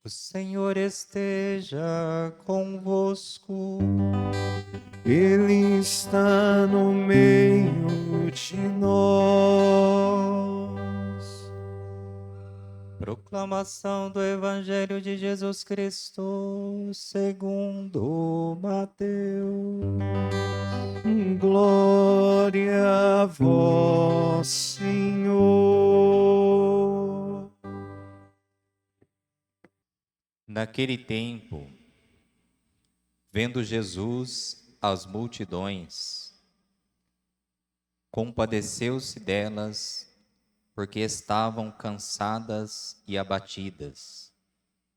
O Senhor esteja convosco. Ele está no meio de nós. Proclamação do Evangelho de Jesus Cristo segundo Mateus. Glória a vós, Senhor. Naquele tempo, vendo Jesus as multidões, compadeceu-se delas, porque estavam cansadas e abatidas,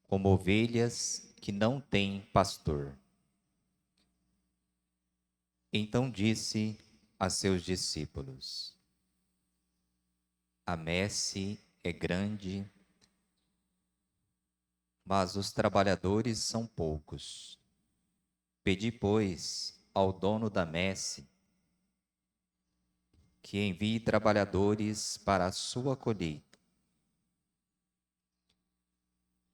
como ovelhas que não têm pastor. Então disse a seus discípulos: A messe é grande, mas os trabalhadores são poucos. Pedi, pois, ao dono da messe que envie trabalhadores para a sua colheita.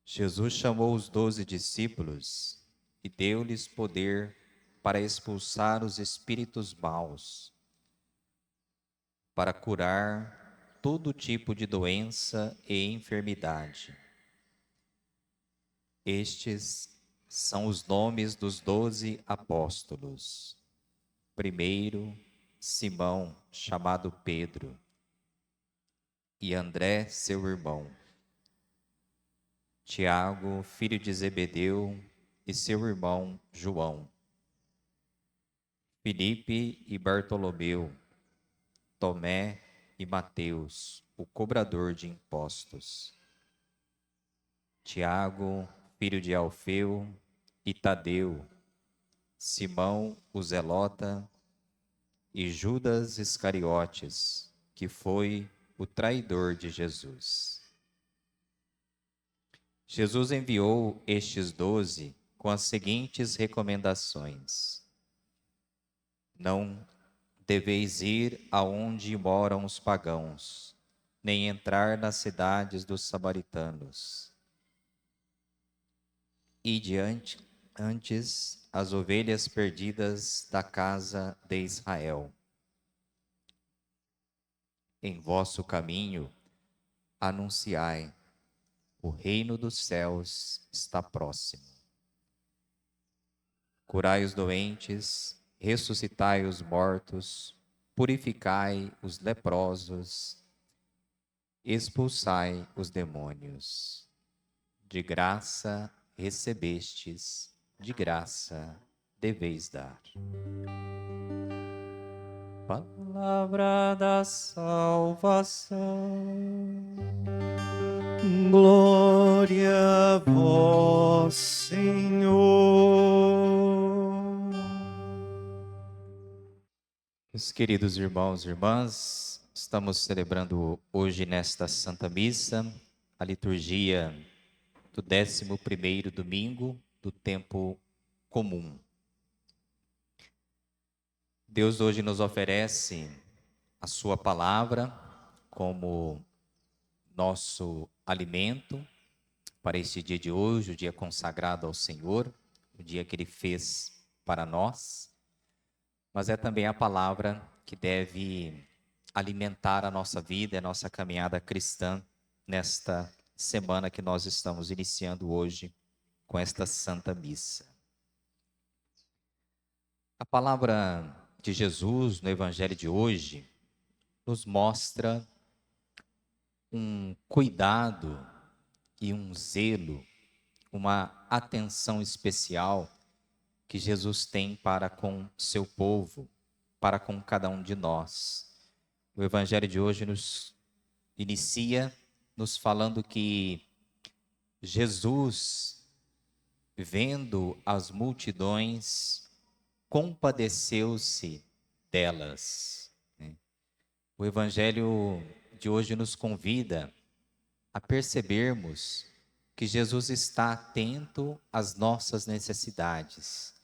Jesus chamou os 12 discípulos e deu-lhes poder para expulsar os espíritos maus, para curar todo tipo de doença e enfermidade. Estes são os nomes dos 12 apóstolos. Primeiro, Simão, chamado Pedro, e André, seu irmão. Tiago, filho de Zebedeu, e seu irmão João. Filipe e Bartolomeu, Tomé e Mateus, o cobrador de impostos. Tiago, filho de Alfeu, e Tadeu, Simão, o Zelota, e Judas Iscariotes, que foi o traidor de Jesus. Jesus enviou estes 12 com as seguintes recomendações: Não deveis ir aonde moram os pagãos, nem entrar nas cidades dos samaritanos. Ide antes as ovelhas perdidas da casa de Israel. Em vosso caminho anunciai: o reino dos céus está próximo. Curai os doentes, ressuscitai os mortos, purificai os leprosos, expulsai os demônios. De graça recebestes, de graça deveis dar. Palavra da salvação. Glória a vós, Senhor. Meus queridos irmãos e irmãs, estamos celebrando hoje nesta Santa Missa a liturgia do 11º domingo do tempo comum. Deus hoje nos oferece a sua palavra como nosso alimento para este dia de hoje, o dia consagrado ao Senhor, o dia que Ele fez para nós, mas é também a palavra que deve alimentar a nossa vida, a nossa caminhada cristã nesta semana que nós estamos iniciando hoje com esta Santa Missa. A palavra de Jesus no Evangelho de hoje nos mostra um cuidado e um zelo, uma atenção especial que Jesus tem para com seu povo, para com cada um de nós. O Evangelho de hoje nos inicia nos falando que Jesus, vendo as multidões, compadeceu-se delas. O Evangelho de hoje nos convida a percebermos que Jesus está atento às nossas necessidades,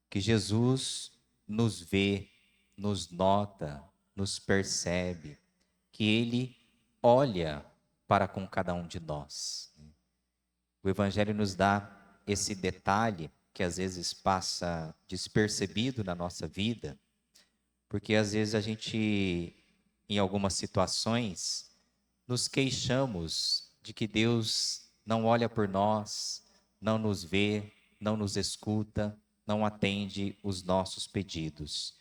que Jesus nos vê, nos nota, nos percebe, que Ele olha para com cada um de nós. O Evangelho nos dá esse detalhe que às vezes passa despercebido na nossa vida, porque às vezes a gente, em algumas situações, nos queixamos de que Deus não olha por nós, não nos vê, não nos escuta, não atende os nossos pedidos.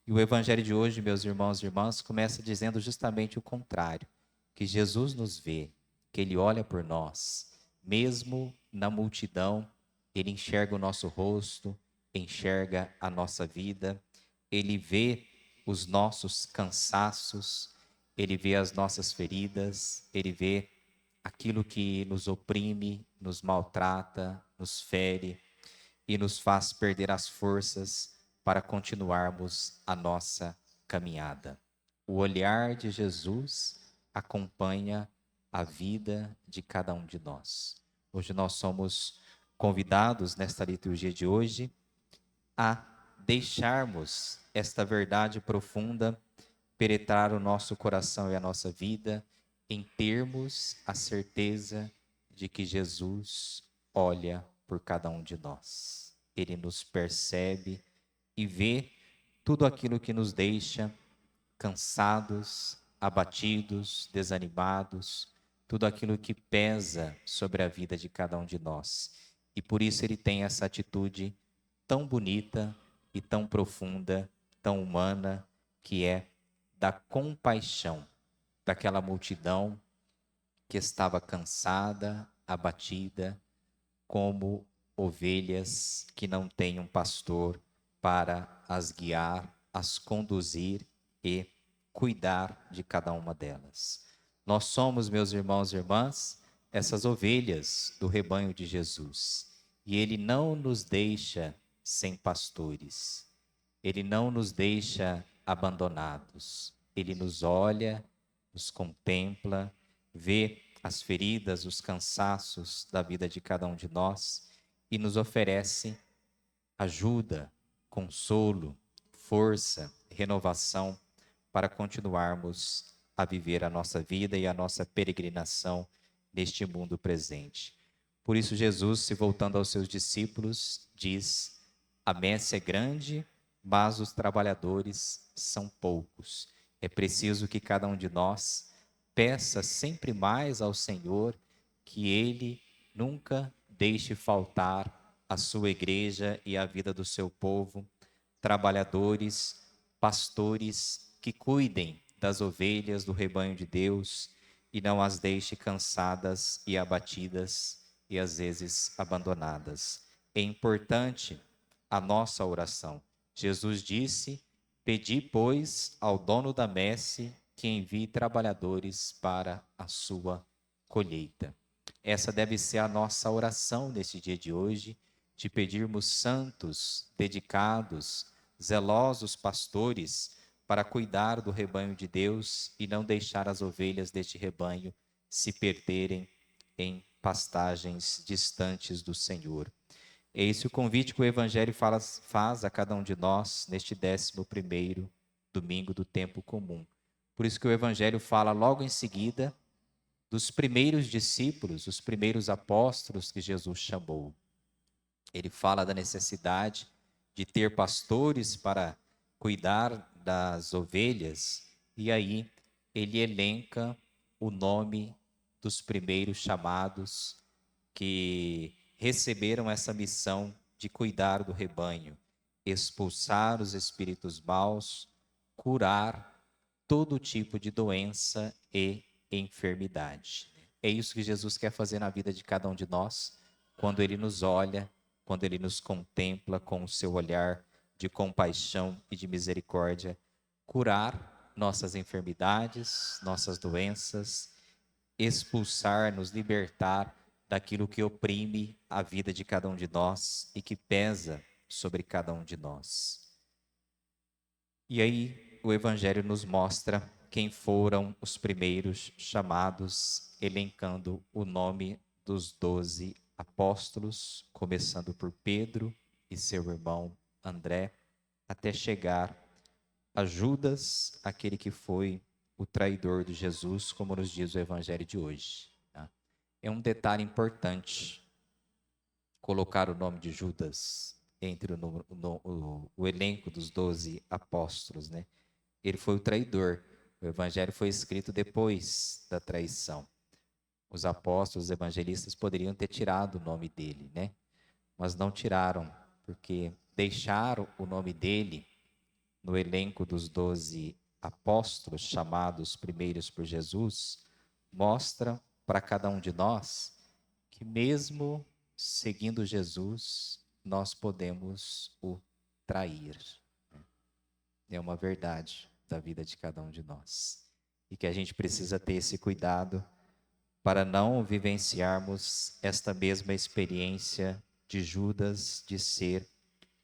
E o Evangelho de hoje, meus irmãos e irmãs, começa dizendo justamente o contrário, que Jesus nos vê, que Ele olha por nós, mesmo na multidão, Ele enxerga o nosso rosto, enxerga a nossa vida, Ele vê os nossos cansaços, Ele vê as nossas feridas, Ele vê aquilo que nos oprime, nos maltrata, nos fere e nos faz perder as forças para continuarmos a nossa caminhada. O olhar de Jesus acompanha a vida de cada um de nós. Hoje nós somos convidados nesta liturgia de hoje a deixarmos esta verdade profunda penetrar o nosso coração e a nossa vida, em termos a certeza de que Jesus olha por cada um de nós. Ele nos percebe e vê tudo aquilo que nos deixa cansados, abatidos, desanimados, tudo aquilo que pesa sobre a vida de cada um de nós. E por isso ele tem essa atitude tão bonita e tão profunda, tão humana, que é da compaixão daquela multidão que estava cansada, abatida, como ovelhas que não têm um pastor para as guiar, as conduzir e cuidar de cada uma delas. Nós somos, meus irmãos e irmãs, essas ovelhas do rebanho de Jesus. E Ele não nos deixa sem pastores. Ele não nos deixa abandonados. Ele nos olha, nos contempla, vê as feridas, os cansaços da vida de cada um de nós e nos oferece ajuda, consolo, força, renovação para continuarmos a viver a nossa vida e a nossa peregrinação neste mundo presente. Por isso, Jesus, se voltando aos seus discípulos, diz: a messe é grande, mas os trabalhadores são poucos. É preciso que cada um de nós peça sempre mais ao Senhor que Ele nunca deixe faltar a sua igreja e a vida do seu povo, trabalhadores, pastores que cuidem das ovelhas do rebanho de Deus e não as deixe cansadas e abatidas e às vezes abandonadas. É importante a nossa oração. Jesus disse: pedi, pois, ao dono da messe que envie trabalhadores para a sua colheita. Essa deve ser a nossa oração nesse dia de hoje, de pedirmos santos, dedicados, zelosos pastores para cuidar do rebanho de Deus e não deixar as ovelhas deste rebanho se perderem em pastagens distantes do Senhor. É esse o convite que o Evangelho faz a cada um de nós neste 11º domingo do tempo comum. Por isso que o Evangelho fala logo em seguida dos primeiros discípulos, os primeiros apóstolos que Jesus chamou. Ele fala da necessidade de ter pastores para cuidar das ovelhas, e aí ele elenca o nome dos primeiros chamados que receberam essa missão de cuidar do rebanho, expulsar os espíritos maus, curar todo tipo de doença e enfermidade. É isso que Jesus quer fazer na vida de cada um de nós, quando Ele nos olha, quando Ele nos contempla com o seu olhar de compaixão e de misericórdia, curar nossas enfermidades, nossas doenças, expulsar, nos libertar daquilo que oprime a vida de cada um de nós e que pesa sobre cada um de nós. E aí o Evangelho nos mostra quem foram os primeiros chamados, elencando o nome dos 12 apóstolos, começando por Pedro e seu irmão André, até chegar a Judas, aquele que foi o traidor de Jesus, como nos diz o Evangelho de hoje. Tá? É um detalhe importante. colocar o nome de Judas entre o elenco dos 12 apóstolos, né? Ele foi o traidor. O evangelho foi escrito depois da traição. Os apóstolos, os evangelistas poderiam ter tirado o nome dele, né? Mas não tiraram, porque deixaram o nome dele no elenco dos 12 apóstolos, chamados primeiros por Jesus, mostra para cada um de nós que mesmo seguindo Jesus, nós podemos o trair. É uma verdade da vida de cada um de nós. E que a gente precisa ter esse cuidado para não vivenciarmos esta mesma experiência de Judas de ser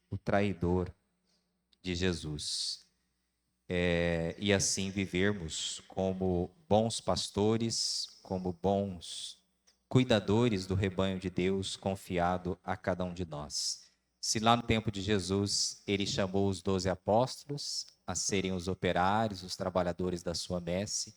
o traidor de Jesus. E assim vivermos como bons pastores, como bons cuidadores do rebanho de Deus confiado a cada um de nós. Se lá no tempo de Jesus ele chamou os 12 apóstolos a serem os operários, os trabalhadores da sua messe,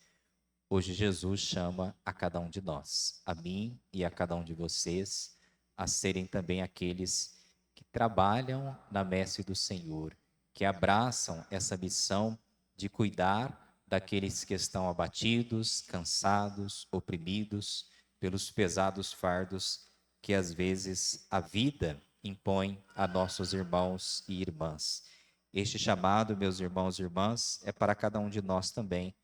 hoje Jesus chama a cada um de nós, a mim e a cada um de vocês, a serem também aqueles que trabalham na messe do Senhor, que abraçam essa missão de cuidar daqueles que estão abatidos, cansados, oprimidos pelos pesados fardos que às vezes a vida impõe a nossos irmãos e irmãs. Este chamado, meus irmãos e irmãs, é para cada um de nós também,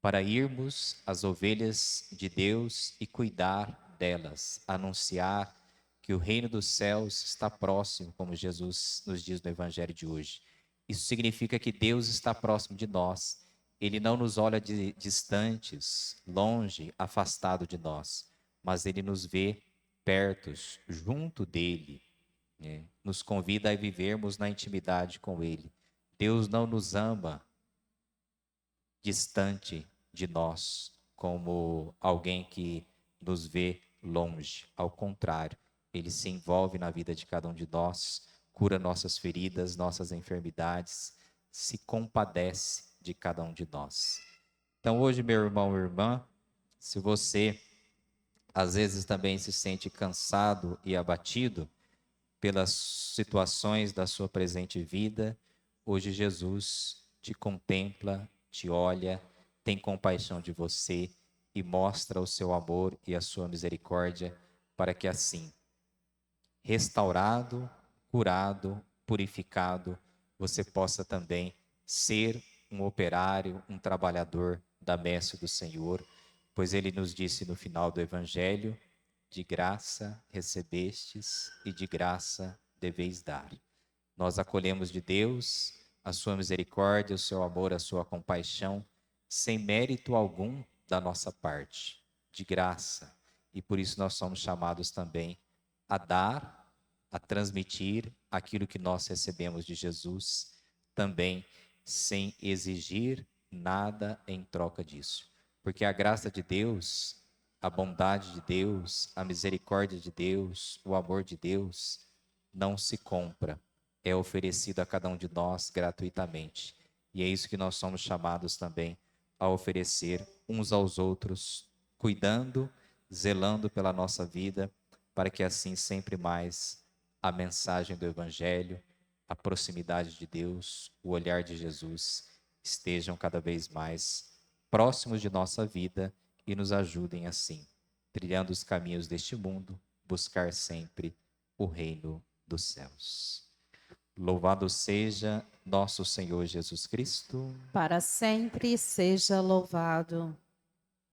para irmos às ovelhas de Deus e cuidar delas, anunciar que o reino dos céus está próximo, como Jesus nos diz no Evangelho de hoje. Isso significa que Deus está próximo de nós. Ele não nos olha de distantes, longe, afastado de nós, mas Ele nos vê perto, junto dEle, né? Nos convida a vivermos na intimidade com Ele. Deus não nos ama distante de nós, como alguém que nos vê longe. Ao contrário, Ele se envolve na vida de cada um de nós, cura nossas feridas, nossas enfermidades, se compadece de cada um de nós. Então, hoje, meu irmão ou irmã, se você às vezes também se sente cansado e abatido pelas situações da sua presente vida, hoje Jesus te contempla, te olha, tem compaixão de você e mostra o seu amor e a sua misericórdia para que assim, restaurado, curado, purificado, você possa também ser um operário, um trabalhador da messe do Senhor, pois ele nos disse no final do Evangelho: de graça recebestes e de graça deveis dar. Nós acolhemos de Deus a sua misericórdia, o seu amor, a sua compaixão, sem mérito algum da nossa parte, de graça. E por isso nós somos chamados também a dar, a transmitir aquilo que nós recebemos de Jesus, também sem exigir nada em troca disso. Porque a graça de Deus, a bondade de Deus, a misericórdia de Deus, o amor de Deus, não se compra, é oferecido a cada um de nós gratuitamente. E é isso que nós somos chamados também a oferecer uns aos outros, cuidando, zelando pela nossa vida, para que assim sempre mais a mensagem do Evangelho, a proximidade de Deus, o olhar de Jesus estejam cada vez mais próximos de nossa vida e nos ajudem assim, trilhando os caminhos deste mundo, buscar sempre o reino dos céus. Louvado seja nosso Senhor Jesus Cristo. Para sempre seja louvado.